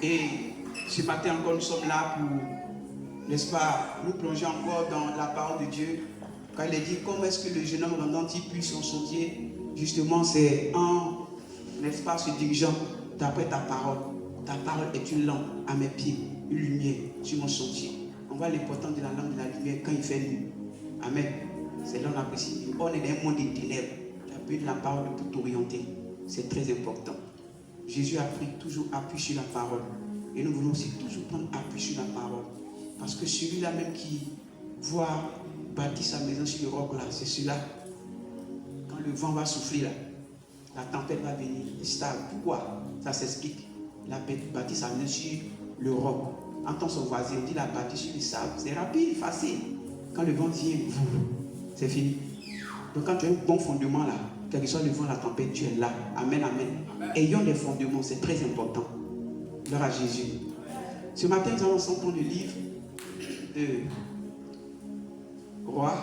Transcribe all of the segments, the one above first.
Et ce matin encore, nous sommes là pour, n'est-ce pas, nous plonger encore dans la parole de Dieu. Quand il est dit, comment est-ce que le jeune homme repentit puis son sentier, justement, c'est en, n'est-ce pas, se dirigeant d'après ta parole. Ta parole est une lampe à mes pieds, une lumière sur mon sentier. On voit l'importance de la lampe de la lumière quand il fait nuit. Amen. C'est là qu'on apprécie. On est dans un monde des ténèbres. Tu as besoin de la parole pour t'orienter. C'est très important. Jésus a pris toujours appui sur la parole. Et nous voulons aussi toujours prendre appui sur la parole. Parce que celui-là même qui voit bâtir sa maison sur le roc là, c'est celui-là. Quand le vent va souffler là, la tempête va venir, stable. Pourquoi? Ça s'explique. Il a bâti sa maison sur le roc. Entend son voisin, on dit il a bâti sur le sable. C'est rapide, facile. Quand le vent vient, c'est fini. Donc quand tu as un bon fondement là, quel que soit le vent, la tempête, tu es là. Amen, amen. Ayons des fondements, c'est très important. Gloire à Jésus. Ce matin, nous allons ensemble prendre le livre de Roi.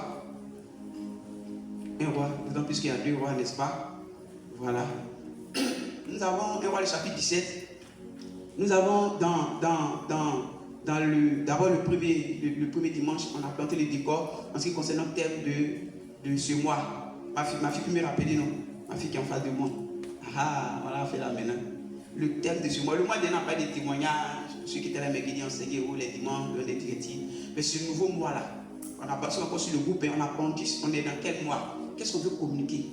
Un roi, d'autant plus qu'il y a deux rois, n'est-ce pas? Voilà. Nous avons un roi, le chapitre 17. Nous avons d'abord le premier dimanche, on a planté le décor en ce qui concerne le thème de ce mois. Ma fille peut me rappeler, non? Ma fille qui est en face de moi. Ah, voilà, on fait là maintenant. Le thème de ce mois. Le mois dernier, on n'a pas de témoignages. Ceux qui étaient là, mais qui enseignaient les dimanches, les directives. Mais ce nouveau mois-là, on a passé encore sur le groupe et on a pendu. On est dans quel mois? Qu'est-ce qu'on veut communiquer?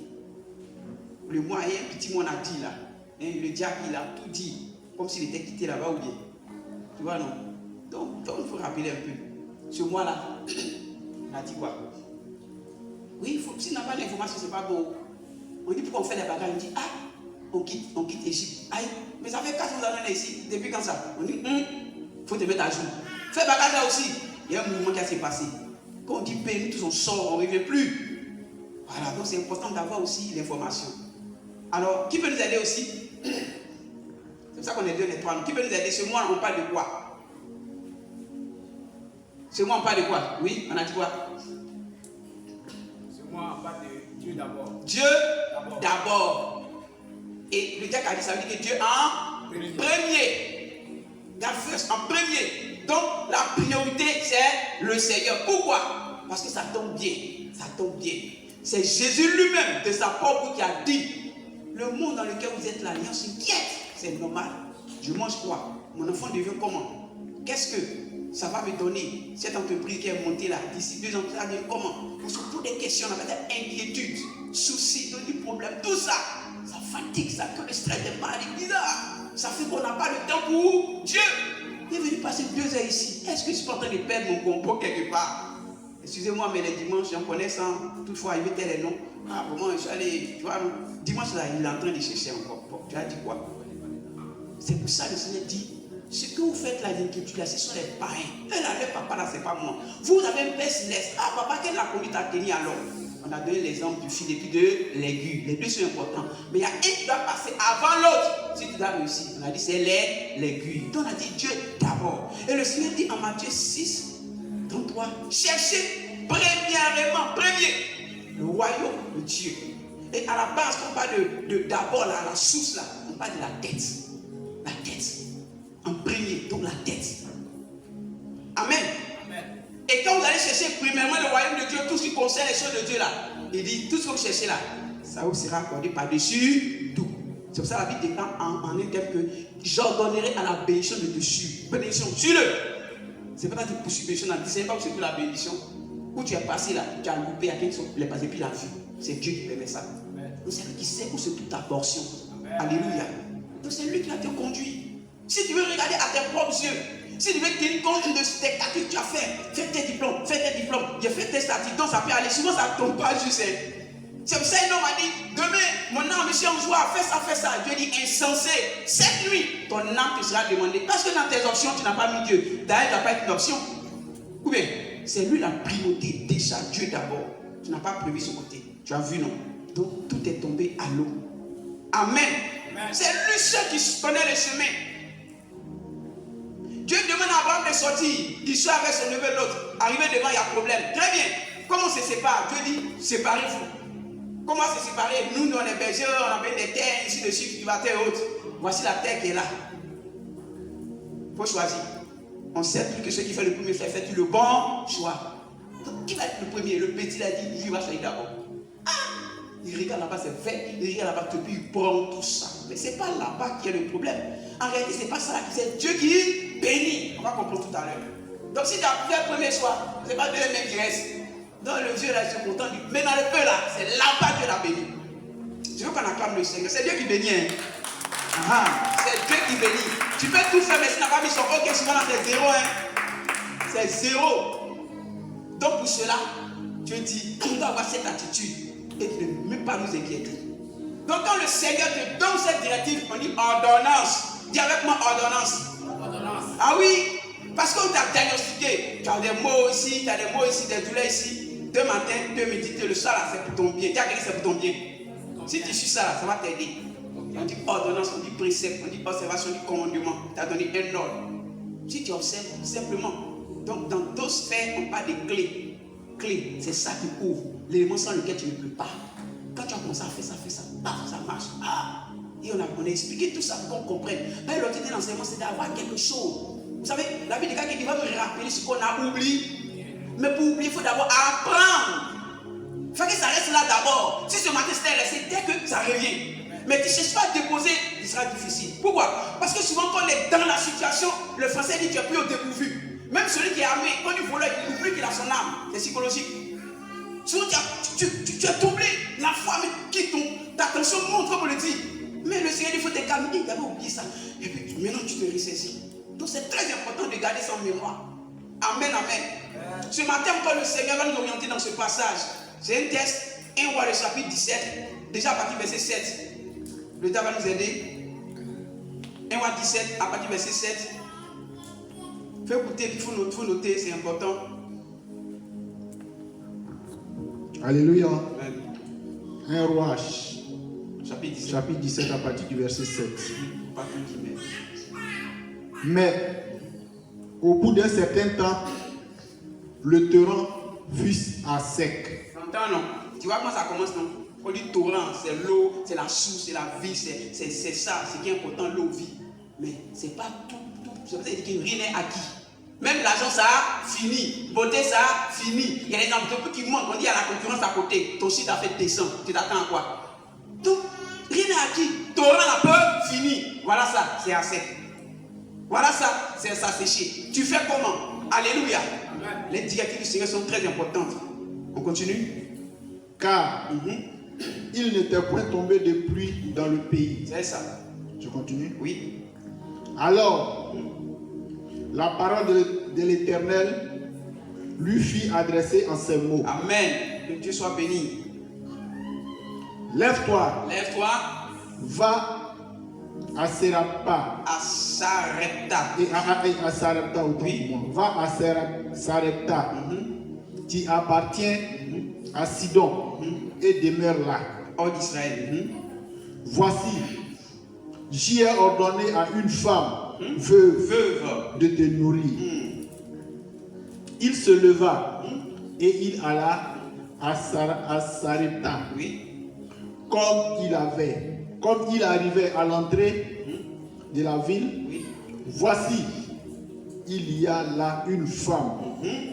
Le mois, il y a un petit mois, on a dit là. Et le diable, il a tout dit. Comme s'il était quitté là-bas ou bien. Tu vois, non? Donc, il faut rappeler un peu. Ce mois-là, on a dit quoi? Oui, si on n'a pas l'information, c'est pas bon. On dit pourquoi on fait les bagages, on dit, ah, on quitte Égypte. Aïe, mais ça fait 4 ans qu'on est ici. Depuis quand ça? On dit, faut te mettre à jour. Fais bagage là aussi. Il y a un mouvement qui s'est passé. Quand on dit paix, nous tous on sort, on ne revient plus. Voilà, donc c'est important d'avoir aussi l'information. Alors, qui peut nous aider aussi? C'est pour ça qu'on est deux, les trois. Qui peut nous aider? Ce mois, on parle de quoi? Ce mois, on parle de quoi? Oui, on a dit quoi? Ce mois, on parle de Dieu d'abord. Dieu d'abord. Et le diable a dit, ça veut dire que Dieu en premier. God first, en premier. Donc, la priorité, c'est le Seigneur. Pourquoi? Parce que ça tombe bien. Ça tombe bien. C'est Jésus lui-même, de sa propre bouche, qui a dit, le monde dans lequel vous êtes là, il s'inquiète. C'est normal. Je mange quoi? Mon enfant devient comment? Qu'est-ce que ça va me donner? Cette entreprise qui est montée là, d'ici 2 ans, ça devient comment? On se pose des questions, on a des inquiétudes, soucis, des problèmes, tout ça. Ça fatigue, ça crée le stress, des maladies bizarres. Ça fait qu'on n'a pas le temps pour Dieu. Il est venu passer 2 heures ici. Est-ce que je suis en train de perdre mon compo quelque part? Excusez-moi, mais les dimanches, j'en connais sans toutefois éviter les noms. Ah, vraiment, je suis allé, tu vois, dimanche là, il est en train de chercher encore. Bon, tu as dit quoi? C'est pour ça que le Seigneur dit, ce que vous faites là, l'inquiétude là, ce sont les païens. Et là, le papa là, c'est pas moi. Vous avez un père céleste. Ah, papa, quelle la conduite à tenir alors? On a donné l'exemple du fil et puis de l'aiguille. Les deux sont importants. Mais il y a un qui doit passer avant l'autre. Si tu dois réussir, on a dit c'est l'aiguille. Donc on a dit Dieu d'abord. Et le Seigneur dit en Matthieu 6, 33, cherchez premièrement, le royaume de Dieu. Et à la base, quand on parle d'abord la source là, on parle de la tête. La tête. En premier, donc la tête. Amen. Et quand vous allez chercher premièrement le royaume de Dieu, tout ce qui concerne les choses de Dieu là, il dit tout ce que vous cherchez là, ça vous sera accordé par-dessus tout. C'est pour ça la Bible déclare en un terme que j'ordonnerai à la bénédiction de dessus. Bénédiction, suis-le. C'est pas pour poursuivre bénédiction, ne sais pas où c'est que la bénédiction. Où tu es passé là, tu as loupé à quelqu'un qui est passé puis la vie. C'est Dieu qui permet ça. Donc c'est lui qui sait où c'est toute ta portion. Alléluia. Donc c'est lui qui a te conduit. Si tu veux regarder à tes propres yeux, si tu veux tenir compte de spectacle que tu as fait, fais tes diplômes, j'ai fait tes statistiques, donc ça peut aller. Souvent ça ne tombe pas juste. C'est pour ça qu'un homme a dit, demain, mon âme, monsieur en joie, fais ça. Dieu dit, insensé, cette nuit, ton âme te sera demandée. Parce que dans tes options, tu n'as pas mis Dieu. D'ailleurs, tu n'as pas été une option. Ou bien, c'est lui la priorité, déjà, Dieu d'abord. Tu n'as pas prévu ce côté. Tu as vu, non? Donc, tout est tombé à l'eau. Amen. C'est lui seul qui connaît le chemin. Dieu demande à Abraham de sortir. Il sort avec son neveu l'autre. Arrivé devant, il y a problème. Très bien. Comment on se sépare? Dieu dit, séparez-vous. Comment se séparer? Nous, on est bergers, on a des terres, ici, dessus, cultivateurs et autres. Voici la terre qui est là. faut choisir. On sait plus que celui qui fait le premier fait le bon choix. Donc, qui va être le premier? Le petit, il a dit, il va choisir d'abord. Ah! Il regarde là-bas, c'est fait. Il regarde là-bas, puis il prend tout ça. Mais ce n'est pas là-bas qui est le problème. En réalité, ce n'est pas ça là, c'est Dieu qui bénit. On va comprendre tout à l'heure. Donc, si tu as fait le premier choix, ce n'est pas Dieu même qui reste. Dans le Dieu là, je suis content. Mais dans le feu là, c'est là-bas que Dieu l'a béni. Je veux qu'on acclame le Seigneur. C'est Dieu qui bénit. Hein? C'est Dieu qui bénit. Tu peux tout faire, mais si tu n'as pas mis son OK, souvent là, c'est zéro. Hein? C'est zéro. Donc pour cela, Dieu dit, on doit avoir cette attitude et ne même pas nous inquiéter. Donc quand le Seigneur te donne cette directive, on dit ordonnance. Dis avec moi ordonnance. Ordonnance. Ah oui, parce qu'on t'a diagnostiqué. Tu as des maux ici, tu as des maux ici, des douleurs ici. Deux matins, deux midi, le soir là, c'est pour ton bien. Tu as dit c'est pour ton bien. Si tu suis ça là, ça va t'aider. On dit ordonnance, on dit précepte, on dit observation, on dit commandement. Tu as donné un ordre. Si tu observes simplement. Donc dans d'autres sphères, on parle des clés. Clés, c'est ça qui ouvre. L'élément sans lequel tu ne peux pas. Quand tu as commencé à faire ça, ça marche. Ah! Et on a expliqué tout ça pour qu'on comprenne. Mais l'autre idée d'enseignement, c'est d'avoir quelque chose. Vous savez, la vie de quelqu'un qui va me rappeler ce qu'on a oublié. Mais pour oublier, il faut d'abord apprendre. Il faut que ça reste là d'abord. Si ce matin c'était resté, dès que ça revient. Mais tu ne cherches pas à déposer, il sera difficile. Pourquoi? Parce que souvent, quand on est dans la situation, le français dit tu es plus au dépourvu. Même celui qui est armé, quand il vole, il oublie qu'il a son arme. C'est psychologique. Souvent, tu es troublé. La foi quitte ta attention monte, comme on le dit. Mais le Seigneur, il faut te calmer. Il avait oublié ça. Et puis maintenant, tu te ressaisis. Donc, c'est très important de garder ça en mémoire. Amen, amen. Ce matin, encore, le Seigneur va nous orienter dans ce passage. C'est un texte, 1 Roi, le chapitre 17, déjà à partir du verset 7. Le temps va nous aider. 1 Roi 17, à partir du verset 7. Fais écouter, il faut noter, c'est important. Alléluia. Amen. 1 Roi, Chapitre 17, à partir du verset 7. Pas tout qui met. Mais au bout d'un certain temps, le torrent fut à sec. T'entends, non? Tu vois comment ça commence, non? On dit torrent, c'est l'eau, c'est la source, c'est la vie, c'est ça, c'est qui est important, l'eau, vie. Mais c'est pas tout. Ça veut dire que rien n'est acquis. Même l'argent, ça a fini. Beauté, ça a fini. Il y a des entreprises qui montent, on dit il y a la concurrence à côté. Ton site a fait descendre. Tu t'attends à quoi? Donc, rien n'est acquis. Torrent, la peur, fini. Voilà ça, c'est à sec. Voilà ça, c'est ça séché. Tu fais comment? Alléluia. Amen. Les directives du Seigneur sont très importantes. On continue? Car il n'était point tombé de pluie dans le pays. C'est ça. Je continue? Oui. Alors, la parole de l'Éternel lui fit adresser en ces mots. Amen. Que Dieu soit béni. Lève-toi. Lève-toi. Va à Serapta. À Sarepta. Et à Sarepta, autant Oui. pour moi. Va à Sarepta. Tu appartiens à Sidon et demeure là. Hors d'Israël. Voici, j'y ai ordonné à une femme veuve de te nourrir. Il se leva et il alla à Sarepta. Oui. Comme il arrivait à l'entrée de la ville, Oui. voici, il y a là une femme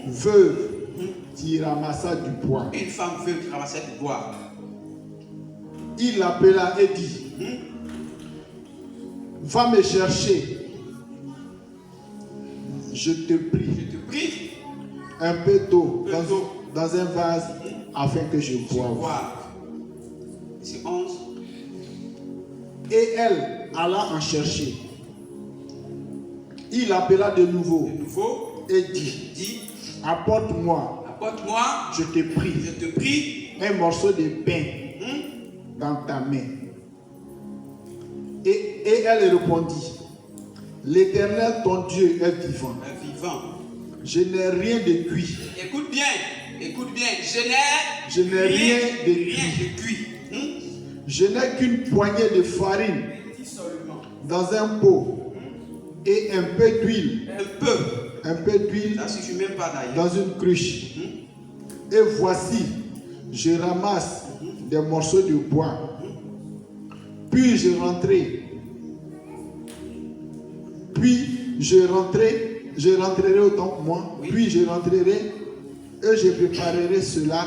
veuve qui ramassa du bois. Une femme veuve qui ramassait du bois. Il l'appela et dit, va me chercher, je te prie, Je te prie. un peu d'eau dans un vase afin que je boive. Boire. C'est 11. Et elle alla en chercher. Il l'appela de nouveau De nouveau. et dit, Dis. apporte-moi, Apporte-moi. je te prie, Je te prie. un morceau de pain dans ta main. Et elle répondit, l'Éternel ton Dieu est vivant. Un vivant. Je n'ai rien de cuit. Écoute bien. Écoute bien. Je n'ai rien de cuit. Je n'ai qu'une poignée de farine Dis seulement. dans un pot et un peu d'huile. Un peu. d'huile Ça suffit même pas d'ailleurs. dans une cruche. Et voici, je ramasse des morceaux de bois. Puis je rentrais. Puis je rentrerai au temple, moi, Oui. puis je rentrerai et je préparerai cela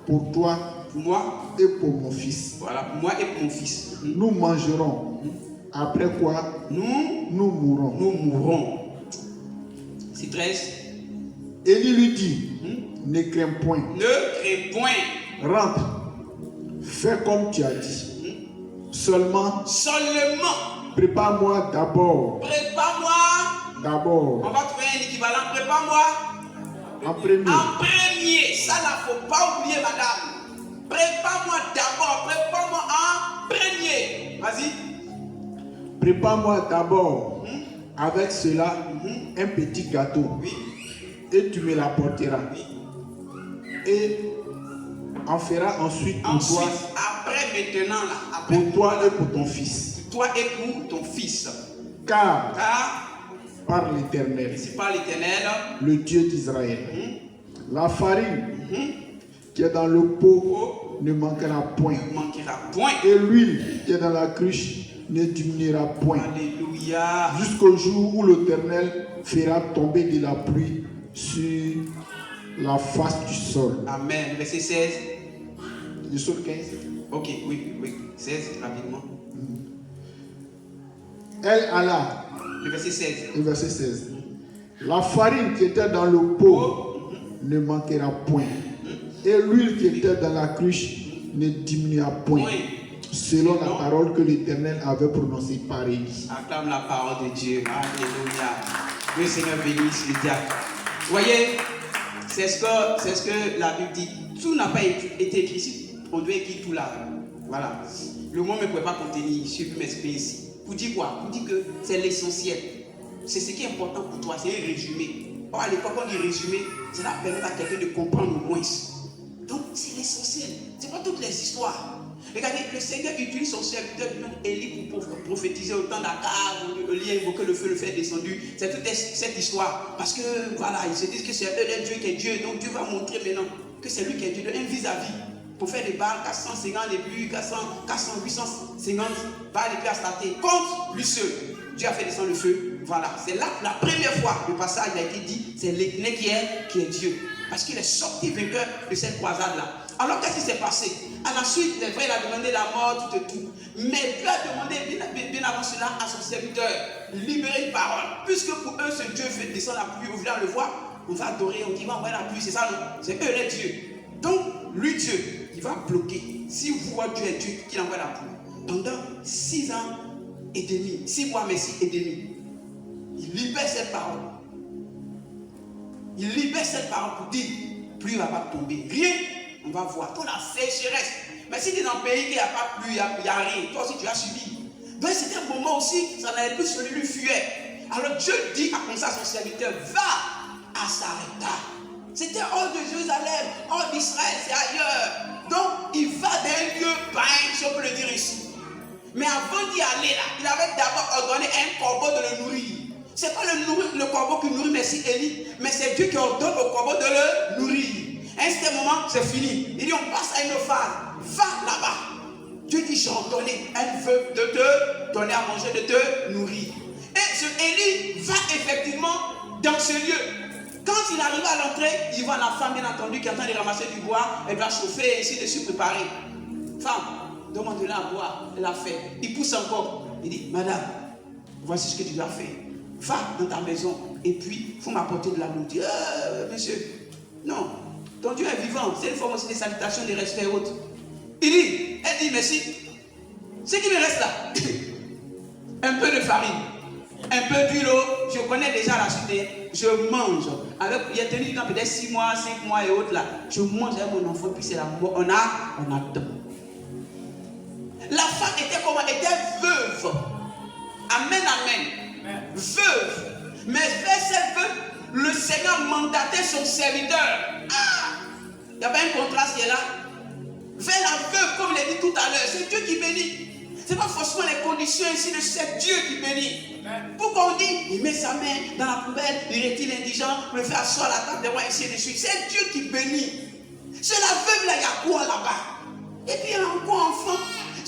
pour toi Pour moi, et pour mon fils. voilà, pour moi et pour mon fils. Nous mangerons, après quoi Nous nous mourrons. mourrons. C'est 13. Élie lui dit, ne crains point, Ne crains point. rentre, fais comme tu as dit. Seulement, Seulement, prépare-moi d'abord, prépare-moi. On va trouver un équivalent. Prépare-moi en premier, en premier. Ça, là, faut pas oublier, madame. Prépare-moi d'abord. Prépare-moi en premier. Vas-y. prépare-moi d'abord avec cela un petit gâteau Oui. et tu me l'apporteras. Oui. Et en feras ensuite pour Ensuite, toi, après maintenant, là, après pour toi et pour ton fils. toi et pour ton fils. Car Car, par l'Éternel, c'est par l'Éternel, le Dieu d'Israël, la farine qui est dans le pot ne manquera point, ne manquera point. et l'huile qui est dans la cruche ne diminuera point, Alléluia. jusqu'au jour où l'Éternel fera tomber de la pluie sur la face du sol. Amen. Verset 16. Le sol 15. Ok, oui. 16, rapidement. Elle alla, Le verset 16. le verset 16. La farine qui était dans le pot ne manquera point, et l'huile qui était dans la cruche ne diminuera point, Point. selon la parole que l'Éternel avait prononcée par Élie. Acclame la parole de Dieu. Alléluia. Que le Seigneur bénisse le diable. Vous voyez, c'est ce que la Bible dit. Tout n'a pas été écrit ici. On doit écrire tout là. Voilà. Le mot ne pouvait pas contenir. Je peux m'exprimer ici. Vous dites quoi? Vous dites que c'est l'essentiel. C'est ce qui est important pour toi. C'est un résumé. Or, à l'époque, on dit résumé. Cela permet à quelqu'un de comprendre au moins. Donc, c'est l'essentiel. Ce n'est pas toutes les histoires. Regardez, le Seigneur utilise son serviteur Élie pour prophétiser au temps d'Akab, Élie a invoqué le feu descendu. C'est toute cette histoire. Parce que, voilà, ils se disent que c'est eux le Dieu qui est Dieu. Donc Dieu va montrer maintenant que c'est lui qui est Dieu. Un vis-à-vis. Pour faire des balles, 450 et plus, 400, 850 balles et puis à starter. Contre lui seul. Dieu a fait descendre le feu. Voilà. C'est là la première fois le passage a été dit. C'est l'Éternel qui est Dieu. Parce qu'il est sorti vainqueur de cette croisade-là. Alors qu'est-ce qui s'est passé? À la suite, c'est vrai, il a demandé la mort, tout et tout. Mais Dieu a demandé bien avant cela à son serviteur, libérer une parole. Puisque pour eux, ce Dieu fait descendre la pluie, vous voulez le voir, on va adorer, on dit, on va envoyer la pluie, c'est ça, non? C'est eux les dieux. Donc, lui, Dieu, il va bloquer. Si vous voyez Dieu est Dieu, qu'il envoie la pluie. Pendant 6 ans et demi, 6 mois, mais 6 et demi, il libère cette parole. Il libère cette parole pour dire, pluie ne va pas tomber. Rien. On va voir. Pour la sécheresse. Mais si tu es dans un pays qui n'y a pas plu, il n'y a rien, toi aussi tu as subi. Donc c'était un moment aussi, ça n'avait plus celui lui fuyait. Alors Dieu dit comme ça à son serviteur, va à Sarepta. C'était hors de Jérusalem, hors d'Israël, c'est ailleurs. Donc il va d'un lieu païen, si on peut le dire ici. Mais avant d'y aller là, il avait d'abord ordonné à un corbeau de le nourrir. C'est pas le corbeau qui nourrit, merci Élie, mais c'est Dieu qui ordonne au corbeau de le nourrir. À un certain moment, c'est fini. Il dit, on passe à une phase. Va là-bas. Dieu dit, j'ai ordonné. Elle veut de te donner à manger, de te nourrir. Et ce Élie va effectivement dans ce lieu. Quand il arrive à l'entrée, il voit la femme, bien entendu, qui est en train de ramasser du bois. Elle va chauffer et ainsi de suite préparer. Femme, demande-la à boire. Elle a fait. Il pousse encore. Il dit, madame, voici ce que tu dois faire. Va dans ta maison et puis il faut m'apporter de la nourriture. Monsieur, non. Ton Dieu est vivant. C'est une forme aussi de salutation, de respect et autres. Elle dit merci. Ce qui me reste là, un peu de farine, un peu d'huile, je connais déjà la suite. Je mange. Avec, il y a tenu quand peut-être 6 mois, 5 mois et autres là. Je mange avec mon enfant, puis c'est la mort. On attend. La femme était comment? Elle était veuve. Amen, amen. Veuve. Mais vers cette veuve, le Seigneur mandatait son serviteur. Il y avait un contraste qui est là. Vers la veuve, comme il a dit tout à l'heure, c'est Dieu qui bénit. Ce n'est pas forcément les conditions ici, c'est Dieu qui bénit. Pourquoi on dit, il met sa main dans la poubelle, il retire l'indigent, le fait asseoir à la table des rois, ainsi de suite. C'est Dieu qui bénit. C'est la veuve là, il y a quoi là-bas? Et puis il y a encore enfant.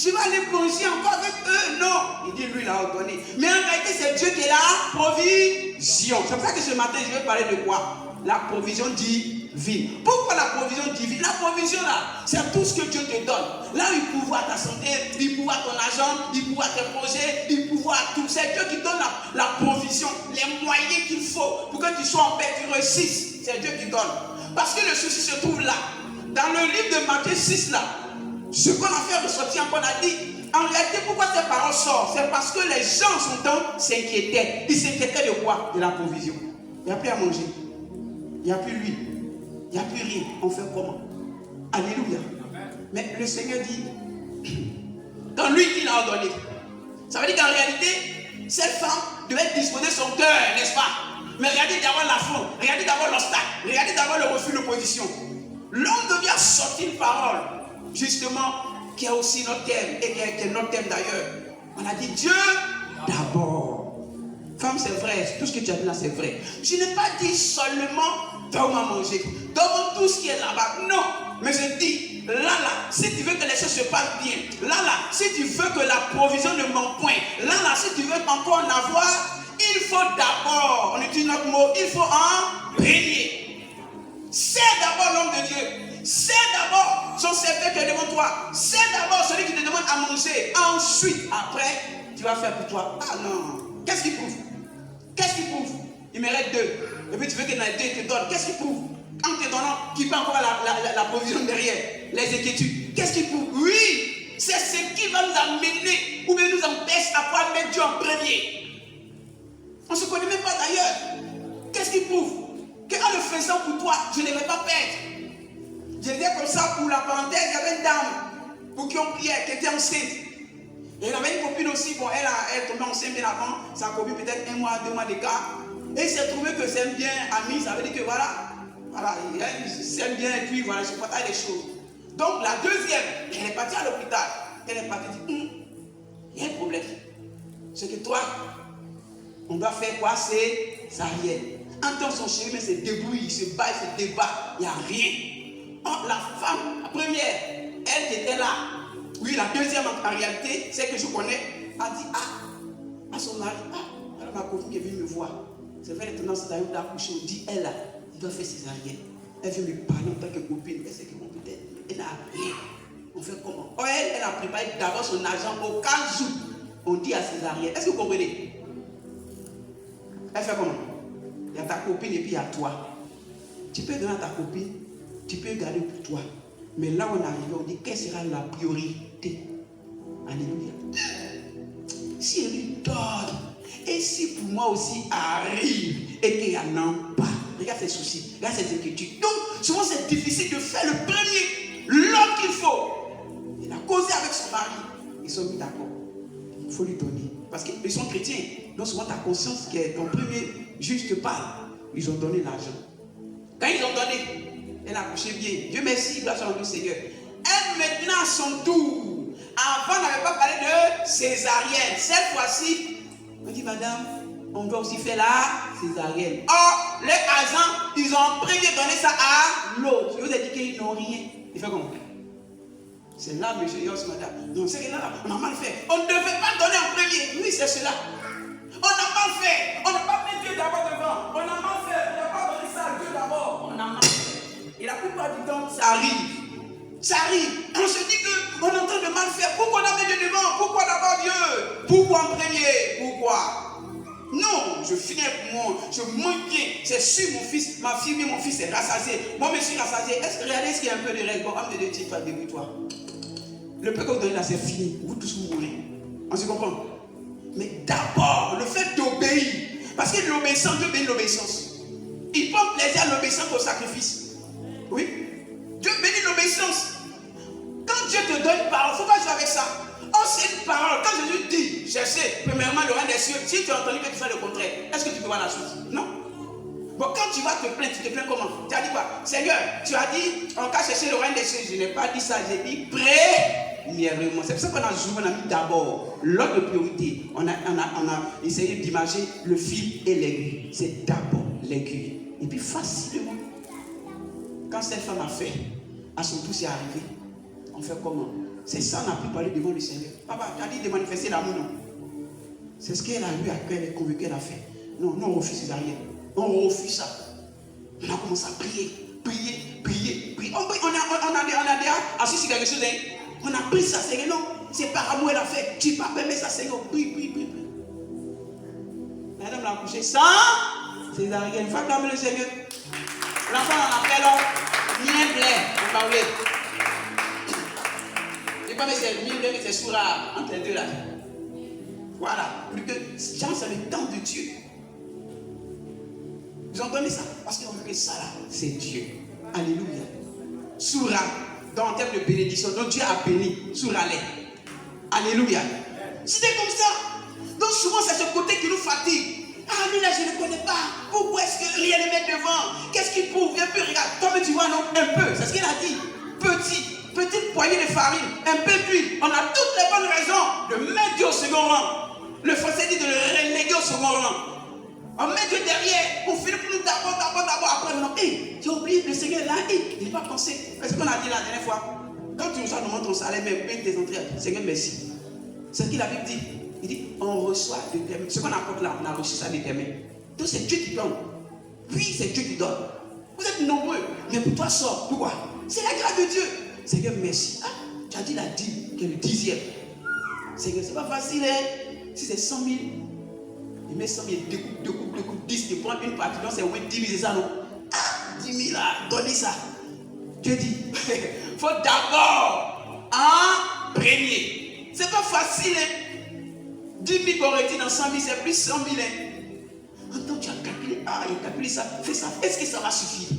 tu vas aller plonger encore avec eux. Non. Il dit, lui, il a ordonné. Mais en réalité, c'est Dieu qui est la provision. C'est pour ça que ce matin, je vais parler de quoi? La provision divine. Pourquoi la provision divine? La provision là, c'est tout ce que Dieu te donne. Là où il pourvoit ta santé, il pourvoit ton argent, il pourvoit tes projets, il pourvoit tout. C'est Dieu qui donne la provision, les moyens qu'il faut pour que tu sois en paix, tu réussisses. C'est Dieu qui donne. Parce que le souci se trouve là. Dans le livre de Matthieu 6 là, ce qu'on a fait ressortir, qu'on a dit, en réalité, pourquoi ces paroles sortent? C'est parce que les gens en son temps s'inquiétaient. Ils s'inquiétaient de quoi? De la provision. Il n'y a plus à manger. Il n'y a plus lui. Il n'y a plus rien. On fait comment? Alléluia. Mais le Seigneur dit, quand lui il a ordonné, ça veut dire qu'en réalité, cette femme devait disposer son cœur, n'est-ce pas? Mais regardez d'abord l'affront, regardez d'abord l'obstacle, regardez d'abord le refus, l'opposition. L'homme devient sortir une parole, justement, qui est aussi notre thème, et qui est notre thème d'ailleurs. On a dit Dieu d'abord. Femme, c'est vrai, tout ce que tu as dit là, c'est vrai. Je n'ai pas dit seulement, donne-moi à manger, donne-moi tout ce qui est là-bas. Non, mais je dis, là, si tu veux que les choses se passent bien, là, si tu veux que la provision ne manque point, là, si tu veux encore en avoir, il faut d'abord, on utilise notre mot, il faut en régner. C'est d'abord l'homme de Dieu. C'est d'abord son serviteur qui est devant toi. C'est d'abord celui qui te demande à manger. Ensuite, après, tu vas faire pour toi. Ah non. Qu'est-ce qu'il prouve? Qu'est-ce qu'il prouve? Il me reste deux. Et puis tu veux que dans les deux, il te donne. Qu'est-ce qu'il prouve? En te donnant, qui peut encore la provision derrière, les inquiétudes. Qu'est-ce qu'il prouve? Oui, c'est ce qui va nous amener ou bien nous empêche à pouvoir mettre Dieu en premier. On ne se connaît même pas d'ailleurs. Qu'est-ce qu'il prouve? Qu'en le faisant pour toi, je ne vais pas perdre. Je disais comme ça pour la parenthèse, il y avait une dame pour qui on priait, qui était enceinte. Et il avait une copine aussi, bon, elle tombait enceinte bien avant, sa copine peut-être 1 mois, 2 mois d'écart. Et il s'est trouvé que c'est bien ami, ça veut dire que voilà, il s'aime bien et puis voilà, je partage les choses. Donc la deuxième, elle est partie à l'hôpital. Elle est partie dire, il y a un problème. C'est que toi, on doit faire quoi? C'est césarienne. Entend son chéri, mais se débrouille, il se bat, il se débat, il n'y a rien. Oh, la femme, la première, elle qui était là. Oui, la deuxième en réalité, celle que je connais, a dit à son mari, alors ma copine qui est venue me voir. C'est vrai, maintenant c'est d'ailleurs d'accoucher, on dit, elle, il doit faire césarienne. Elle vient me parler en tant que copine, elle sait que mon peut-être, elle n'a rien. On fait comment? Oh, elle a préparé d'abord son argent au cas où on dit à césarienne. Est-ce que vous comprenez? Elle fait comment? Il y a ta copine et puis il y a toi. Tu peux donner à ta copine, tu peux garder pour toi. Mais là où on arrive, on dit quelle sera la priorité? Alléluia. Si elle lui donne, et si pour moi aussi arrive et qu'il n'y en a pas, regarde ses soucis, regarde ses inquiétudes. Donc, souvent c'est difficile de faire le premier, l'homme qu'il faut. Il a causé avec son mari, ils sont mis d'accord. Il faut lui donner. Parce qu'ils sont chrétiens. Donc souvent ta conscience qui est ton premier juge te parle. Ils ont donné l'argent. Quand ils ont donné, elle a couché bien. Dieu merci, grâce à Dieu Seigneur. Elle maintenant à son tour. Avant on n'avait pas parlé de césarienne. Cette fois-ci, on dit madame, on doit aussi faire la césarienne. Or, les agents, ils ont en premier donné ça à l'autre. Je vous ai dit qu'ils n'ont rien. Il fait comment? C'est là, monsieur Yos, madame. Non, c'est là, on a mal fait. On ne devait pas donner en premier. Oui, c'est cela. On a mal fait. On n'a pas mis Dieu d'abord devant. On a mal fait. On n'a pas donné ça à Dieu d'abord. On a mal fait. Et la plupart du temps, ça arrive. Ça arrive. On se dit qu'on est en train de mal faire. Pourquoi on a mis Dieu devant? Pourquoi d'abord Dieu? Pourquoi en premier? Pourquoi? Non, je finis pour moi. Je mange bien. C'est sûr, mon fils, ma fille, mon fils est rassasié. Moi, je suis rassasié. Est-ce que regardez ce qu'il y a un peu de reste? Bon, homme de Dieu, tu vas débrouille-toi. Le peu que vous donnez là, c'est fini. Vous tous vous mourrez. On se comprend? Mais d'abord, le fait d'obéir. Parce que l'obéissance, Dieu bénit l'obéissance. Il prend plaisir à l'obéissance au sacrifice. Oui. Dieu bénit l'obéissance. Quand Dieu te donne une parole, il ne faut pas jouer avec ça. Oh, c'est une parole. Quand Jésus dit, cherchez premièrement le règne des cieux, si tu as entendu que tu fais le contraire, est-ce que tu peux voir la chose? Non. Bon, quand tu vas te plaindre, tu te plains comment? Tu as dit quoi? Seigneur, tu as dit, on va chercher le règne des cieux. Je n'ai pas dit ça, j'ai dit premièrement. C'est pour ça qu'on a joué, on a mis d'abord l'ordre de priorité. On a essayé d'imager le fil et l'aiguille. C'est d'abord l'aiguille. Et puis facilement, quand cette femme a fait, à son tour c'est arrivé. On fait comment? C'est ça, on a pu parler devant le Seigneur. Papa, tu as dit de manifester l'amour, non? C'est ce qu'elle a eu à cœur, elle est convaincue, elle a fait. Non, nous on refuse ces arrières. On refuse ça. On a commencé à prier. On a déjà assis sur quelque chose. Hein? On a pris ça, Seigneur. Non, c'est par amour elle a fait. Tu n'as pas permis ça, Seigneur. Prie. Madame l'a couché sans ces arrières. Une fois que le Seigneur. L'enfant en appelle bien clair. On parlait. Je ne sais pas, mais c'est mieux, mais c'est sourd entre les deux là. Voilà. Plus que Jean, c'est le temps de Dieu. Vous entendez ça? Parce qu'on veut que ça là, c'est Dieu. Alléluia. Soura, dans le terme de bénédiction, donc Dieu a béni. Soura-les. Alléluia. C'était comme ça. Donc souvent c'est ce côté qui nous fatigue. Ah, lui là, je ne le connais pas. Pourquoi est-ce que rien ne met devant? Qu'est-ce qu'il prouve? Un peu, regarde. Toi, mais tu vois, non? Un peu. C'est ce qu'il a dit. Petite poignée de farine. Un peu d'huile. On a toutes les bonnes raisons de mettre Dieu au second rang. Le français dit de le reléguer au second rang. On met Dieu derrière. On finit pour nous d'abord. Après, non. J'ai oublié le Seigneur là. Il n'est pas pensé. C'est ce qu'on a dit la dernière fois. Quand tu nous demandes ton salaire, mais paye tes entrées. Seigneur, merci. C'est ce que la Bible dit. Il dit, on reçoit de tes mains. Ce qu'on apporte là, on a reçu ça de tes mains. Donc c'est Dieu qui donne. Oui, c'est Dieu qui donne. Vous êtes nombreux, mais pour toi sort. Pourquoi? C'est la grâce de Dieu. Seigneur, merci. Ah, tu as dit la dîme, qui est le 10e. Seigneur, c'est pas facile, hein? Si c'est 100 000, il met 100 000, découpe 10, il prend une partie, donc c'est au moins 10 000, c'est ça, non? Ah, 10 000 là, donnez ça. Dieu dit, il faut d'abord en premier. C'est pas facile, hein? 10 000 qu'on retire dans 100 000, c'est plus 100 000. Hein? Donc tu as calculé, il a calculé ça, fais ça. Est-ce que ça va suffire?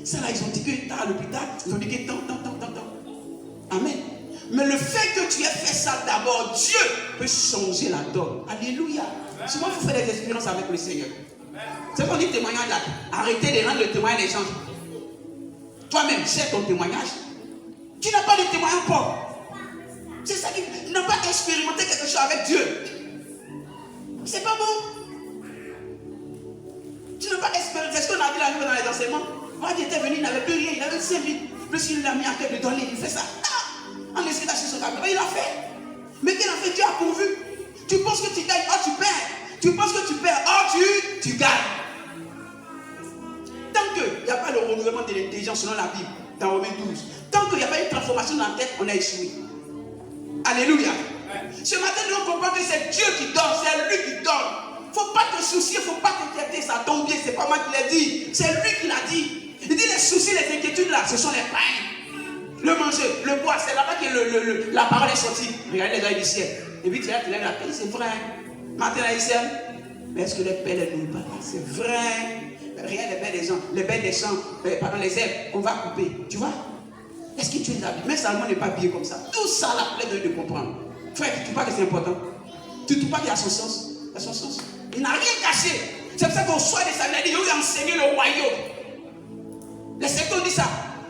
Ça là, ils ont dit que à l'hôpital, ils ont dit que tant. Amen. Mais le fait que tu aies fait ça d'abord, Dieu peut changer la donne. Alléluia. Souvent, il faut faire des expériences avec le Seigneur. C'est qu'on dit témoignage là. Arrêtez de rendre le témoignage des gens. Toi-même, c'est ton témoignage. Tu n'as pas de témoignage propre. C'est ça qui. Tu n'as pas expérimenté quelque chose avec Dieu. C'est pas bon. Tu n'as pas expérimenté. C'est ce qu'on a dit la nuit dans les enseignements. Moi, il était venu, il n'avait plus rien. Il avait 5 000. Plus il l'a mis à cœur de donner. Il fait ça. En laissant sur son caméra. Il l'a fait. Mais qu'il a fait, Dieu a pourvu. Tu penses que tu gagnes, tu perds. Tu penses que tu perds, tu gagnes. Tant qu'il n'y a pas le renouvellement de l'intelligence selon la Bible, dans Romains 12, tant qu'il n'y a pas une transformation dans la tête, on a échoué. Alléluia. Ce matin, nous comprenons que c'est Dieu qui donne, c'est lui qui donne. Il ne faut pas te soucier, il ne faut pas t'inquiéter, ça tombe bien, c'est pas moi qui l'ai dit. C'est lui qui l'a dit. Il dit les soucis, les inquiétudes là, ce sont les pains. Le manger, le boire, c'est là-bas que la parole est sortie. Regardez les oreilles du ciel. Et puis tu lèves la tête, c'est vrai. Matin là, ici, mais est-ce que les pères ne nous pas? C'est vrai. Rien les belles des gens, les belles des champs, pardon, les herbes, on va couper. Tu vois? Est-ce que tu es habillé? Mais Salomon n'est pas habillé comme ça. Tout ça, la plaie de comprendre. Frère, tu ne trouves pas que c'est important? Tu ne trouves pas qu'il a son sens? Il a son sens. Il n'a rien caché. C'est pour ça qu'on soit des sables, ils ont enseigné le royaume. Les secteurs disent ça.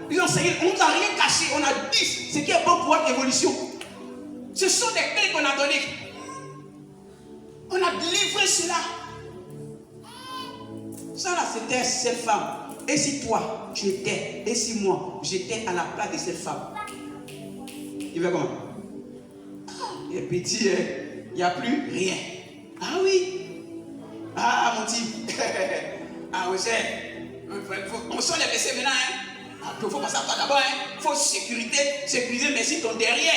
Ils ont enseigné, on n'a rien caché. On a dit ce qui est bon pour votre évolution. Ce sont des clés qu'on a données. On a livré cela. Ça là, c'était cette femme. Et si toi, tu étais, et si moi, j'étais à la place de cette femme, il va comment? Et puis dit, il n'y a plus rien. Ah oui. Ah mon type. Ah oui, c'est. On sort les WC maintenant. Il faut passer à toi d'abord. Il faut sécuriser, mais si ton derrière.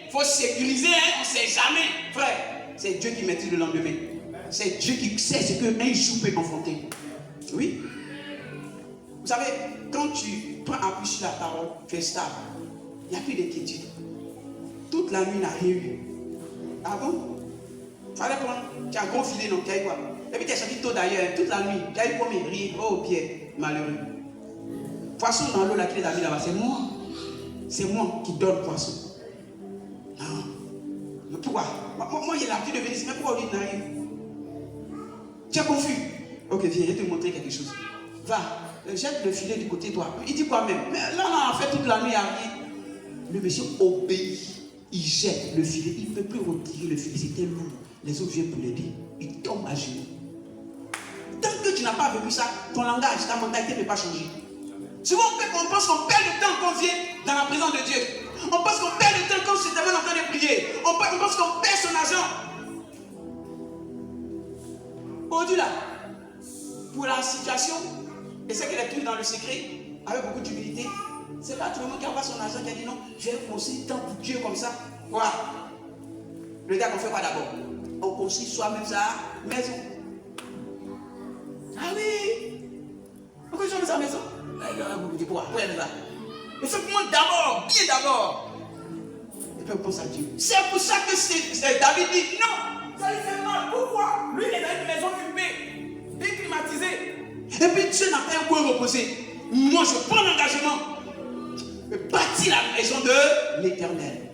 Il faut sécuriser, on ne sait jamais. Frère, c'est Dieu qui maîtrise le lendemain. C'est Dieu qui sait ce qu'un jour peut confronter. Oui. Vous savez, quand tu prends appui sur la parole, tu es stable. Il n'y a plus d'inquiétude. Toute la nuit, il n'a rien eu. Ah bon? Fallait prendre. Tu as gros filet, non? Tu as eu quoi? Et puis tu es sorti tôt d'ailleurs, toute la nuit. Tu as eu quoi, mais rire? Oh, Pierre, malheureux. Poisson dans l'eau, là, qui est là-bas, c'est moi. C'est moi qui donne poisson. Non. Mais pourquoi? Moi, il a l'habitude de venir ici, mais pourquoi on dit rien? Tu es confus. Ok, viens, je vais te montrer quelque chose. Va, jette le filet du côté droit. Il dit quoi même? Mais là, en fait, toute la nuit, il n'y a rien. Le monsieur obéit. Il jette le filet. Il ne peut plus retirer le filet. C'était lourd. Les autres viennent pour l'aider. Il tombe à genoux. Tant que tu n'as pas vécu ça, ton langage, ta mentalité ne peut pas changer. Souvent, on pense qu'on perd le temps qu'on vient dans la présence de Dieu. On pense qu'on perd le temps quand c'est en train de prier. On pense qu'on perd son argent. Aujourd'hui là, pour la situation, et c'est qu'elle est toujours dans le secret, avec beaucoup d'humilité, c'est pas tout le monde qui envoie son argent qui a dit non, je vais construire tant pour Dieu comme ça. Quoi? Le gars qu'on fait quoi d'abord? On construit soi-même sa maison. Ah oui! On construit sa maison. Vous dites pourquoi? Pourquoi ça? Mais c'est pour moi d'abord, bien d'abord. Et puis on pense à Dieu. C'est pour ça que David dit non, ça lui fait mal. Pourquoi? Lui, il est dans une maison huppée, bien climatisée. Et puis Dieu n'a pas un coin reposé. Moi, je prends l'engagement de bâtir la maison de l'Éternel.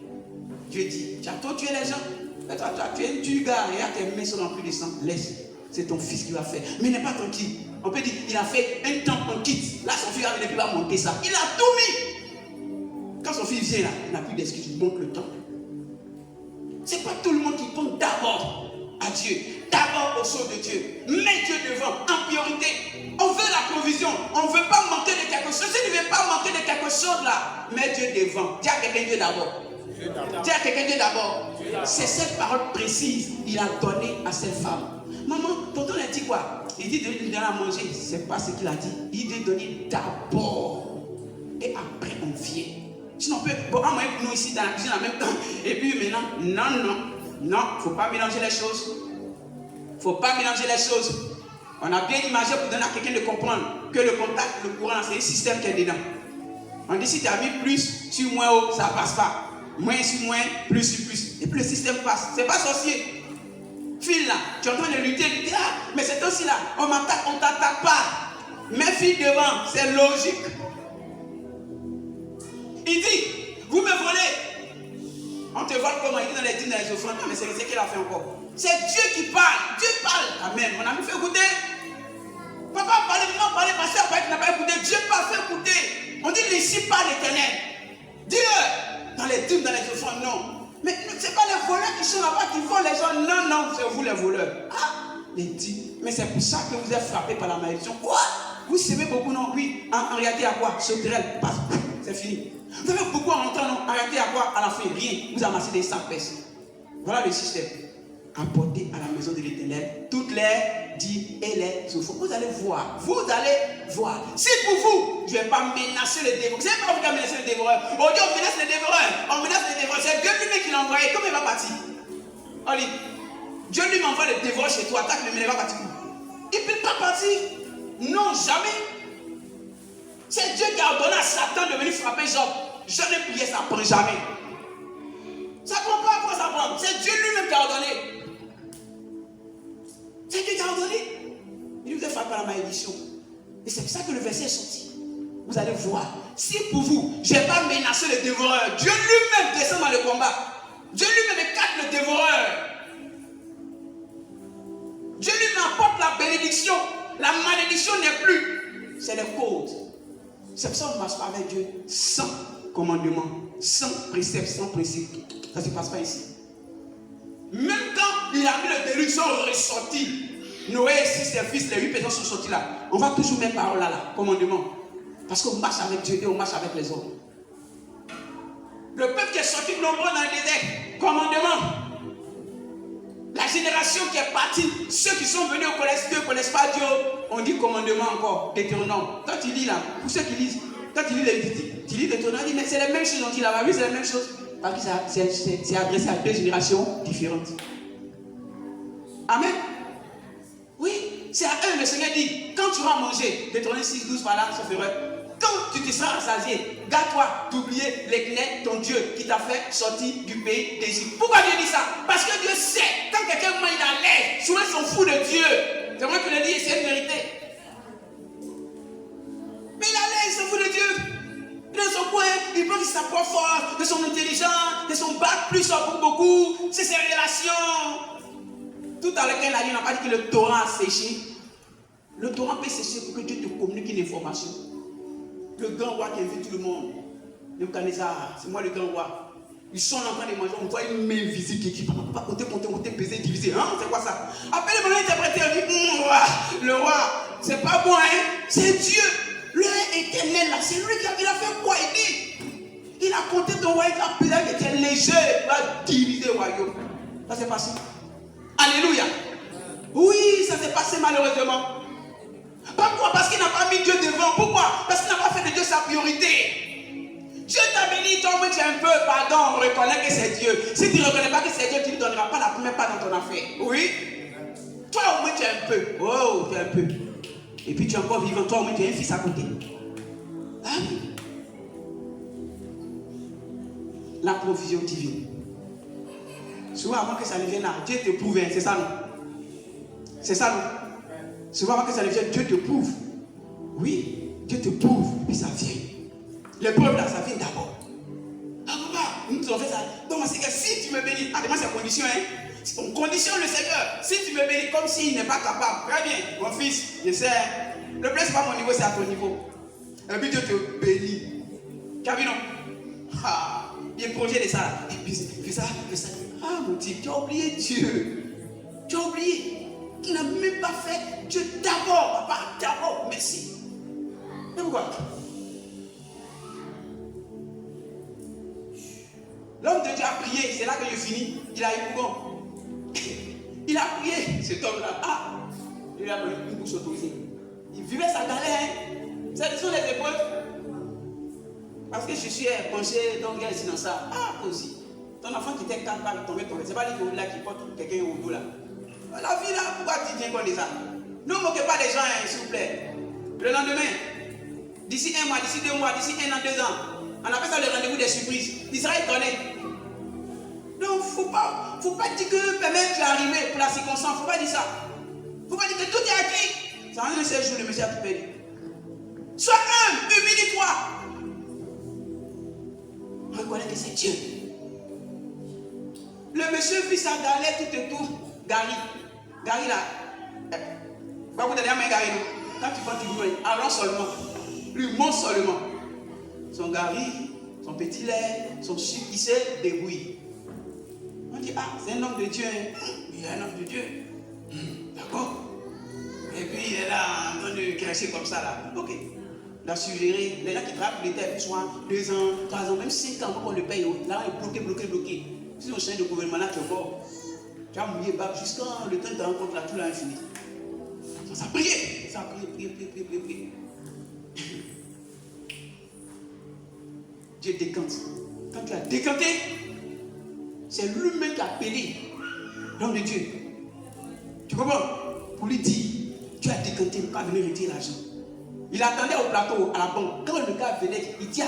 Dieu dit, tu as trop tué les gens. Toi, tu es un gars, regarde, tes mains sont remplies de sang. Laisse, c'est ton fils qui va faire. Mais il n'est pas tranquille. On peut dire, il a fait un temps en kit. Là, son fils ne peut pas monter ça. Il a tout mis. Quand son fils vient là, il n'a plus d'excuses. Il monte le temps. Ce n'est pas tout le monde qui compte d'abord à Dieu. D'abord aux choses de Dieu. Mets Dieu devant, en priorité. On veut la provision. On ne veut pas manquer de quelque chose. Si tu ne veux pas manquer de quelque chose là, mets Dieu devant. Dis à quelqu'un Dieu d'abord. Dis à quelqu'un Dieu d'abord. C'est cette parole précise qu'il a donnée à cette femme. Maman, tonton a dit quoi? Il dit de lui donner à manger. C'est pas ce qu'il a dit. Il dit de donner d'abord. Et après on vient. Sinon on peut. Bon, en moyen nous ici dans la cuisine en même temps. Et puis maintenant, non, faut pas mélanger les choses. Faut pas mélanger les choses. On a bien imagé pour donner à quelqu'un de comprendre que le contact, le courant, c'est un système qui est dedans. On dit si tu as mis plus sur moins haut, ça passe pas. Moins sur moins, plus sur plus. Et puis le système passe. C'est pas sorcier. File là, tu es en train de lutter. Ah, mais c'est aussi là, on m'attaque, on t'attaque pas. Mets file devant, c'est logique. Il dit, vous me volez. On te vole comment? Il dit dans les dîmes, dans les offrandes. Non, mais c'est ce qu'il a fait encore. C'est Dieu qui parle. Dieu parle. Amen. Mon ami, fait écouter. Papa parlait, maman parlait, pasteur parlait, tu n'as pas écouté. Dieu parle, fait écouter. On dit ici par l'Éternel. Dieu, dans les dîmes, dans les offrandes, non. Mais ce n'est pas les voleurs qui sont là-bas qui volent les gens. Non, non, c'est vous les voleurs. Ah, les dîmes. Mais c'est pour ça que vous êtes frappés par la malédiction. Quoi? Vous savez beaucoup, non? Oui. En réalité, à quoi? Sauterelle, passe. C'est fini. Vous avez beaucoup à rentrer, non? Arrêtez à quoi? À la fin, rien. Vous amassez des 100 pièces. Voilà le système. Apportez à la maison de l'Éternel toutes les dîmes et les offrandes. Vous allez voir. Vous allez voir. Si pour vous, je ne vais pas menacer le dévoreur. Vous savez pas pourquoi menacer le dévoreur? On dit on menace le dévoreur. On menace le dévoreur. C'est Dieu lui-même qui l'a envoyé. Comment il va partir? On dit, Dieu lui m'envoie le dévoreur chez toi. Attaque, mais il va partir. Il ne peut pas partir. Non, jamais. C'est Dieu qui a ordonné à Satan de venir frapper Job. Job ne priait, ça ne prend jamais. Ça ne prend pas, pourquoi ça prend? C'est Dieu lui-même qui a ordonné. C'est Dieu qui a ordonné. Il vous a frappé par la malédiction. Et c'est pour ça que le verset est sorti. Vous allez voir. Si pour vous, je n'ai pas menacé le dévoreur, Dieu lui-même descend dans le combat. Dieu lui-même écarte le dévoreur. Dieu lui-même apporte la bénédiction. La malédiction n'est plus. C'est les côtes. C'est pour ça qu'on ne marche pas avec Dieu sans commandement, sans précepte, sans principe. Ça ne se passe pas ici. Même quand il a mis le déluge, ils sont ressortis. Noé et ses fils, les 8 personnes sont sortis là. On va toujours mettre parole là, commandement. Parce qu'on marche avec Dieu et on marche avec les autres. Le peuple qui est sorti nombreux dans le désert, commandement. La génération qui est partie, ceux qui sont venus au collège, Dieu ne connaissent pas Dieu, on dit commandement encore, Deutéronome. Quand tu lis là, pour ceux qui lisent, quand tu lis les tu lis Deutéronome, tu dis mais c'est les mêmes choses, on dit là-bas, oui c'est la même chose. Parce que c'est adressé à deux générations différentes. Amen. Oui, c'est à eux, le Seigneur dit, quand tu vas manger, Deutéronome 6, 12 par là, ça ferait. Quand tu te seras rassasié, garde-toi d'oublier l'Éternel, ton Dieu, qui t'a fait sortir du pays d'Égypte. Pourquoi Dieu dit ça? Parce que Dieu sait, quand quelqu'un mange à l'aise, souvent ils s'en fout de Dieu. C'est moi qui le dis, c'est une vérité. Mais il a l'air, il s'en fout de Dieu. Il est dans son coin, il pense qu'il s'approche fort, de son intelligence, de son bac plus fort pour beaucoup, c'est ses relations. Tout à l'heure, quand il a dit, on n'a pas dit que le torrent a séché. Le torrent peut sécher pour que Dieu te communique une information. Le grand roi qui invite tout le monde. Nebuchadnezzar, c'est moi le grand roi. Ils sont en train de manger, on voit une main visible qui ne peut pas compter, peser, diviser. Hein? C'est quoi ça? Après le moment interprété, on dit, le roi, c'est pas bon, hein? C'est Dieu. Le Éternel là, c'est lui qui a fait quoi? Il Il a compté ton royaume, il a pesé, il était léger, il va diviser le royaume. Ça s'est passé. Alléluia. Oui, ça s'est passé malheureusement. Pourquoi? Parce qu'il n'a pas mis Dieu devant. Pourquoi? Parce qu'il n'a pas fait de Dieu sa priorité. Dieu t'a béni, toi, moi, tu es un peu, pardon, reconnais que c'est Dieu. Si tu ne reconnais pas que c'est Dieu, tu ne donneras pas la première part dans ton affaire. Oui? Toi, au moins, tu es un peu. Oh, tu es un peu. Et puis, tu es encore vivant. Toi, au moins, tu as un fils à côté. Ah oui. La provision divine. Souvent, avant que ça ne vienne là, Dieu te prouve. C'est ça, non? C'est ça, non? Souvent, avant que ça ne vienne, Dieu te prouve. Oui, Dieu te prouve. Et puis, ça vient. L'épreuve là, ça vient d'abord. Ah, papa, nous avons fait ça. Donc, c'est que si tu me bénis, ah, demande ses conditions, hein. On conditionne le Seigneur. Si tu me bénis comme s'il n'est pas capable, très bien, mon fils, je sais. Le plus, c'est pas mon niveau, c'est à ton niveau. Et puis Dieu te bénit. Tu as vu, non? Ah, il y a un projet de ça. Et puis, fais ça, fais ça. Ah, mon Dieu, tu as oublié Dieu. Tu as oublié. Tu n'as même pas fait Dieu d'abord, papa, d'abord. Merci. Mais pourquoi? L'homme de Dieu a prié, c'est là que je finis. Il a eu bon. Il a prié, cet homme-là. Ah, il a donné une bouche autorisée. Il vivait sa galère. Hein. Ce sont les épreuves. Parce que je suis penché, donc il y a ici dans ça. Ah, aussi. Ton enfant qui était 4 balles, tombé. C'est pas lui là qui porte quelqu'un au dos là. La vie là, pourquoi tu tiens compte de ça? Ne moquez pas des gens, hein, s'il vous plaît. Le lendemain, d'ici 1 mois, d'ici 2 mois, d'ici 1 an, 2 ans, on appelle ça le rendez-vous des surprises. Il sera étonné. Donc, faut pas dire que même tu es arrivé pour la circonstance. Faut pas dire ça. Faut pas dire que tout est acquis. C'est en un seul jour, le monsieur a tout perdu. Sois humble, humilie-toi. Reconnais que c'est Dieu. Le monsieur vit sa galère tout autour. Gary là. Pas vous donner un Gary, non? Quand tu prends, tu lui allons seulement. Lui monte seulement. Son Gary, son petit lait, son sucre, il se débrouille. On dit, ah, c'est un homme de Dieu. Il est un homme de Dieu. D'accord. Et puis, il est là en train de cracher comme ça, là. Ok. Il a suggéré, les gens qui travaillent pour l'État, soit 2 ans, 3 ans, même 5 ans, on le paye. Là, on est bloqué. Si on change de gouvernement, là, tu es mort. Tu as mouillé bas jusqu'à le temps de te rencontrer, là, tout l'a infini. Ça a prié. Ça a prié. Dieu décante. Quand tu as décanté, c'est lui-même qui a appelé l'homme de Dieu. Tu comprends? Pour lui dire, tu as décanté, il ne peut pas venir retirer l'argent. Il attendait au plateau, à la banque. Quand le gars venait, il dit,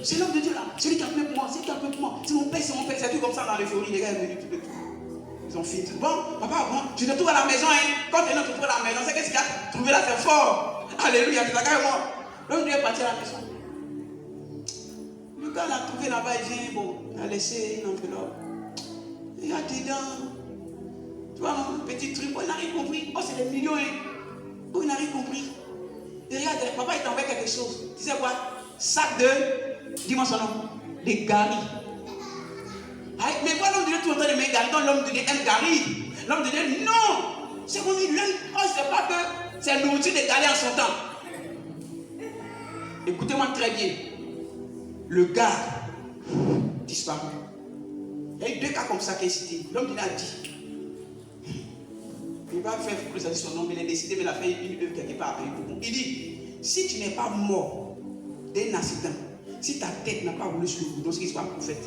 c'est l'homme de Dieu là, celui qui a appelé pour moi, c'est qui a appelé pour moi. C'est mon père. C'est tout comme ça dans l'euphorie, les gars sont venus tout. Ils ont fini. Bon, papa, bon, tu te trouves à la maison, hein. Quand tu te trouves à la maison, c'est qu'est-ce qu'il a trouvé là, c'est fort. Alléluia, tu es mort. L'homme de Dieu est parti à la maison. Le gars l'a trouvé là-bas, il vient, bon, il a laissé une enveloppe. Il y a dedans, tu vois, un petit truc, il n'a rien compris. Oh, c'est des millions, hein. Oh, il n'a rien compris. Et regarde, papa, il t'envoie quelque chose. Tu sais quoi? Sac de, dis-moi son nom, de Gary. Mais quoi, l'homme de Dieu, tout le temps de mettre Gary, donc l'homme de Dieu aime Gary. L'homme de Dieu, non. C'est comme il l'aime. Oh, c'est pas que c'est la nourriture de Gary en son temps. Écoutez-moi très bien. Le gars disparu. Il y a eu 2 cas comme ça qui est cité. L'homme de Dieu a dit. Il va faire pour que son nom, il a décidé, mais il a fait une œuvre quelque part après. Il dit, si tu n'es pas mort d'un accident, si ta tête n'a pas roulé sur le boudon, ce qui soit prophète,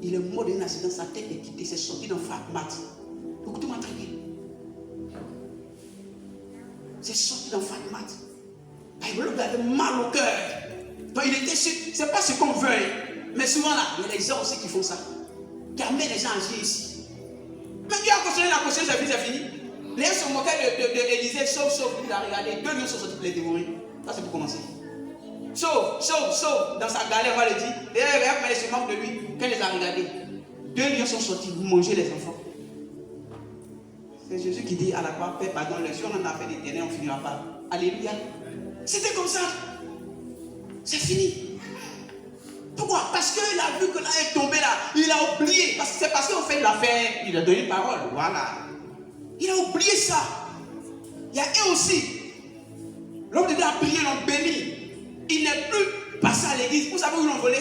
il est mort d'un accident, sa tête est quittée, c'est sorti dans Fatmat. Écoutez-moi très bien. C'est sorti dans Fatmat. Il avait mal au cœur. Donc il était sûr, c'est pas ce qu'on veut, mais souvent là, il y a des gens aussi qui font ça, qui amènent les gens à agir ici. Même Dieu a consommé la conscience, c'est fini. Les gens se moquaient d'Élysée, sauf, il a regardé, 2 lions sont sortis pour les dévorer. Ça c'est pour commencer. Sauf, dans sa galère, on va le dire. Et regarde, mais ils se moquent de lui, quand il les a regardés. 2 lions sont sortis pour manger les enfants. C'est Jésus qui dit à la croix, Père, pardon, si on en a fait d'éternel, on ne finira pas. Alléluia. C'était comme ça. C'est fini. Pourquoi? Parce qu'il a vu que là est tombé là. Il a oublié. C'est parce qu'on fait l'affaire. Il a donné une parole. Voilà. Il a oublié ça. Il y a eux aussi. L'homme de Dieu a prié, l'ont béni. Il n'est plus passé à l'église. Vous savez où ils l'ont volé?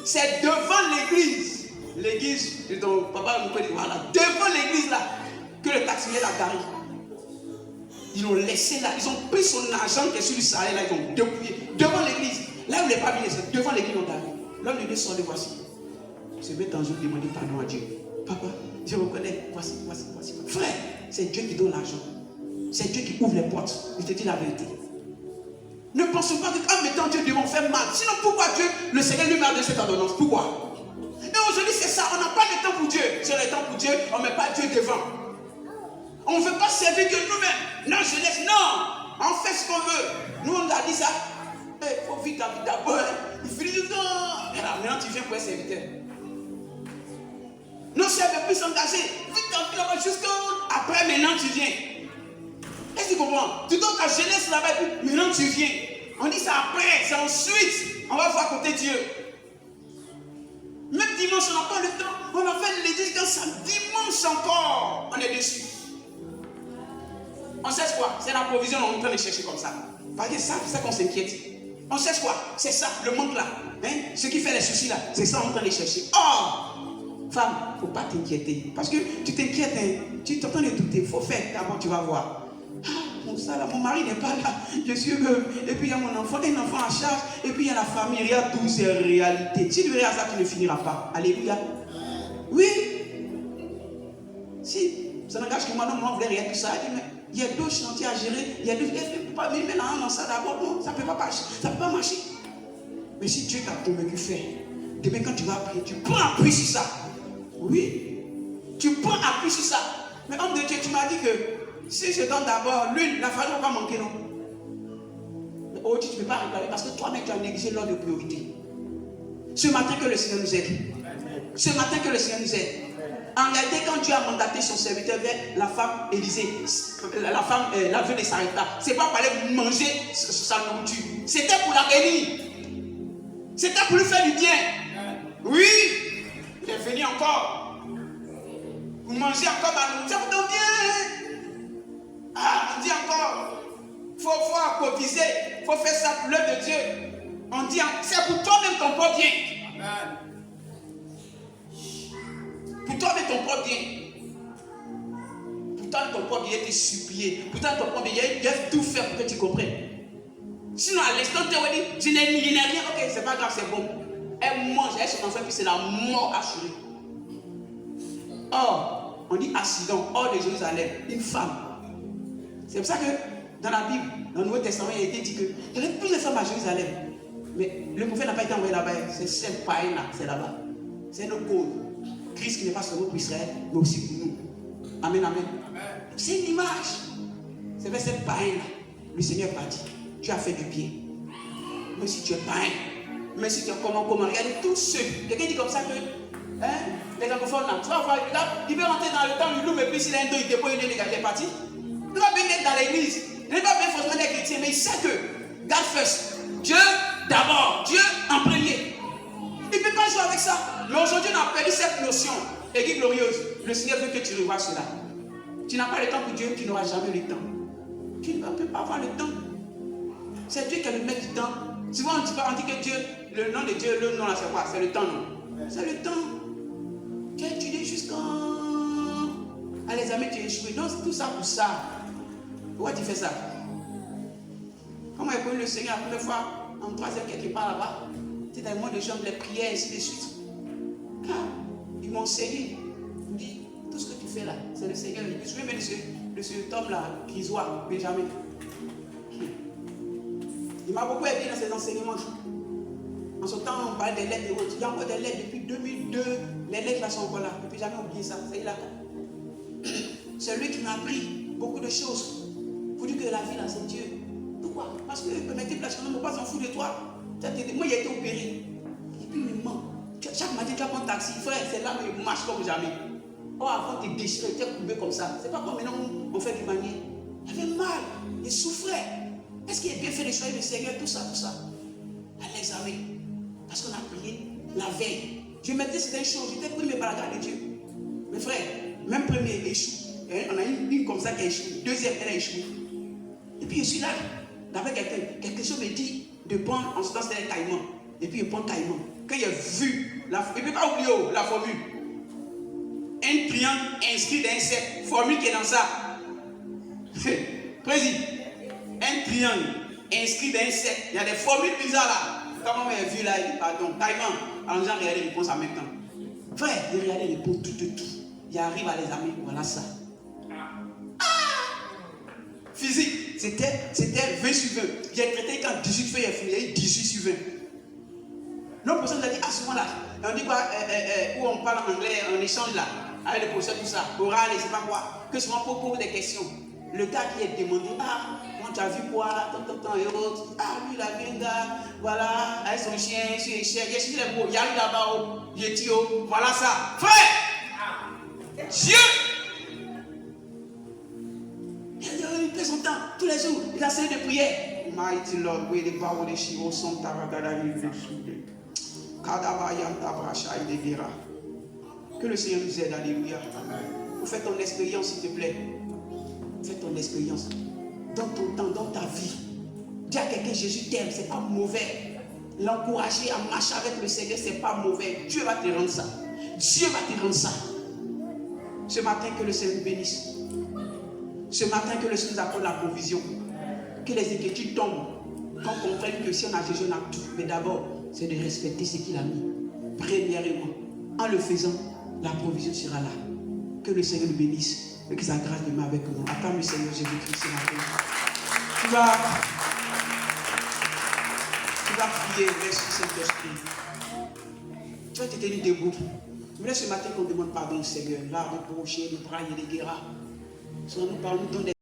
C'est devant l'église. L'église de ton papa nous peut dire, voilà, devant l'église là, que le taximan a garé. Ils l'ont laissé là, ils ont pris son argent qui est sur le salaire là, ils ont dépouillé devant l'église. Là où il n'est pas venu, c'est devant l'église on garé. L'homme de Dieu sort de voici. Il se met en jour, demander pardon à Dieu. Papa, je reconnais, voici. Frère, c'est Dieu qui donne l'argent. C'est Dieu qui ouvre les portes. Je te dis la vérité. Ne pensons pas qu'en mettant Dieu devant, on fait mal. Sinon, pourquoi Dieu, le Seigneur lui m'a donné cette ordonnance? Pourquoi? Et aujourd'hui, c'est ça. On n'a pas de temps pour Dieu. Si on a le temps pour Dieu, on ne met pas Dieu devant. On ne veut pas servir Dieu nous-mêmes. Non, jeunesse, non. On fait ce qu'on veut. Nous, on a dit ça. Il faut vite d'abord. Il finit du temps. Et là, maintenant, tu viens pour être serviteur. Nos chefs plus s'engager. Vite là-bas jusqu'après, maintenant, tu viens. Est-ce que tu comprends? Tu donnes ta jeunesse là-bas et puis maintenant tu viens. On dit ça après, c'est ensuite. On va voir côté Dieu. Même dimanche, on n'a pas le temps. On a fait l'église dans ça. Dimanche encore, on est dessus. On sait quoi? C'est la provision, on est en train de chercher comme ça. Parce que c'est ça qu'on s'inquiète. On sait quoi? C'est ça, le manque là. Hein? Ce qui fait les soucis là, c'est ça qu'on est en train de chercher. Oh! Femme, il ne faut pas t'inquiéter. Parce que tu t'inquiètes, hein? Tu t'entends de douter. Il faut faire, d'abord tu vas voir. Ça, là, mon mari n'est pas là, je suis heureux. Et puis il y a mon enfant, un enfant à charge. Et puis il y a la famille, il y a toutes ces réalités. Si tu verras ça, tu ne finiras pas. Alléluia. Oui. Si, ça n'engage que moi, non, moi, on voulait rien tout ça. Mais il y a d'autres chantiers à gérer. Il y a d'autres. Mais maintenant, non, ça d'abord, non, ça ne peut pas marcher. Mais si Dieu t'a convaincu, fais. Demain, quand tu vas prier, tu prends appui sur ça. Oui. Tu prends appui sur ça. Mais homme de Dieu, tu m'as dit que si je donne d'abord l'huile, la famille ne va pas manquer, non? Mais aujourd'hui, tu ne peux pas réclamer parce que toi-même, tu as négligé l'ordre de priorité. Ce matin, que le Seigneur nous aide. Ce matin, que le Seigneur nous aide. En réalité, quand Dieu a mandaté son serviteur vers la femme Élisée, la femme, la veuve de Sarepta, ce n'est pas pour aller manger sa nourriture. C'était pour la bénir. C'était pour lui faire du bien. Oui, il est venu encore. Vous mangez encore ma nourriture, vous donne bien. Ah, on dit encore, il faut approviser, il faut faire ça pour l'œuvre de Dieu. On dit, c'est pour toi-même ton propre bien. Amen. Pour toi-même ton propre bien. Pour toi-même ton propre bien, il est supplié. Pour toi-même ton propre bien, il doit tout faire pour que tu comprennes. Sinon, à l'instant, tu vas dire, je n'ai rien, ok, c'est pas grave, c'est bon. Elle mange, elle son enfant, puis c'est la mort assurée. Or, on dit accident, hors de Jérusalem, une femme. C'est pour ça que dans la Bible, dans le Nouveau Testament, il a été dit qu'il y avait plus de femmes à Jérusalem. Mais le prophète n'a pas été envoyé là-bas. C'est cette païenne là, c'est là-bas. C'est notre cause. Christ qui n'est pas seulement pour Israël, mais aussi pour nous. Amen, amen. C'est une image. C'est vers cette païenne là. Le Seigneur a dit, tu as fait du bien. Même si tu es païen, même si tu es comment. Regardez tous ceux. Quelqu'un dit comme ça que, les anglophones là, tu vas voir, là, il veut rentrer dans le temps du loup, et puis s'il a un dos, il dépose une dégage, il est parti. Il ne va pas bien être dans l'église. Il ne va pas bien forcément être chrétien, mais il sait que God first. Dieu d'abord. Dieu en premier. Il ne peut pas jouer avec ça. Mais aujourd'hui, on a perdu cette notion. Église glorieuse. Le Seigneur veut que tu revoies cela. Tu n'as pas le temps pour Dieu, tu n'auras jamais le temps. Tu ne peux pas avoir le temps. C'est Dieu qui est le maître du temps. Souvent, on dit que Dieu, le nom de Dieu, le nom là, c'est quoi? C'est le temps, non? C'est le temps. Tu as étudié jusqu'à l'examen, tu as échoué. Donc, tout ça pour ça. Pourquoi tu fais ça? Comment est connu le Seigneur la première fois en 3e quelque part là-bas? C'est dans le monde de jambes, les prières, ainsi de suite. Ah, ils m'ont enseigné. Ils me disent, tout ce que tu fais là, c'est le Seigneur. Je me souviens même de ce homme là, Grisois, Benjamin. Il m'a beaucoup aidé dans ses enseignements. En ce temps, on parlait des lettres et autres. Il y a encore des lettres depuis 2002. Les lettres là sont encore là. Je ne peux jamais oublier ça. C'est là. C'est lui qui m'a appris beaucoup de choses. Il faut dire que la vie là, c'est Dieu. Pourquoi? Parce que mes places, on ne peut pas s'en foutre de toi. Moi, il a été opéré. Et puis, il me ment. Chaque matin, tu as un taxi. Frère, c'est là où il marche comme jamais. Oh, avant, tu es déchiré, tu es coupé comme ça. C'est pas comme maintenant, on fait du manier. Il avait mal. Il souffrait. Est-ce qu'il a bien fait les choix du Seigneur? Tout ça. À l'examen. Parce qu'on a prié la veille. Je me disais, c'était une chose. J'étais primé par la grâce de Dieu. Mes frères, même premier échoue. On a une comme ça qui a échoué. Deuxième, elle a échoué. Et puis je suis là, avec quelqu'un. Quelque chose me dit de prendre, en ce temps c'était un caïman. Et puis il prend Caïman. Quand il a vu, il ne peut pas oublier la formule. Un triangle inscrit dans un cercle. Formule qui est dans ça. Président, un triangle inscrit dans un cercle. Il y a des formules bizarres là. Quand on a vu là, il dit pardon, Caïman. Alors, j'ai regardé les réponses en même temps. Frère, il regarde les réponses tout. Il arrive à les amis. Voilà ça. Physique, c'était 20 sur 20. J'ai traité quand 18 feuilles, il y a eu 18 sur 20. Notre professeur nous a dit, à ce moment-là, on dit quoi, où on parle en anglais, on échange là, avec le professeur, tout ça, oral et je sais pas quoi, que souvent pour poser des questions. Le gars qui est demandé, comment tu as vu quoi, tant et autres, lui, il a vu un gars, voilà, avec son chien, sur les chiens, il y a suivi les mots, il y a eu là-bas, il est tio, voilà ça. Frère, Dieu, il fait son temps, tous les jours, il a essayé de prière. Mighty Lord, we the power the Shivo son Taragada. Que le Seigneur nous aide, alléluia. Fais ton expérience, s'il te plaît. Fais ton expérience. Dans ton temps, dans ta vie. Dis à quelqu'un, Jésus t'aime, c'est pas mauvais. L'encourager à marcher avec le Seigneur, c'est pas mauvais. Dieu va te rendre ça. Dieu va te rendre ça. Ce matin, que le Seigneur nous bénisse. Ce matin, que le Seigneur nous accorde la provision. Que les inquiétudes tombent. Qu'on comprenne que si on a Jésus, on a tout. Mais d'abord, c'est de respecter ce qu'il a mis. Premièrement, en le faisant, la provision sera là. Que le Seigneur nous bénisse et que sa grâce demeure avec nous. Attends le Seigneur Jésus-Christ ce matin. Tu vas prier, merci Saint-Esprit. Tu vas te tenir debout. Mais ce matin qu'on demande pardon au Seigneur. Là, reprocher, les bras et les guéras. Soit nous parlons, nous donnons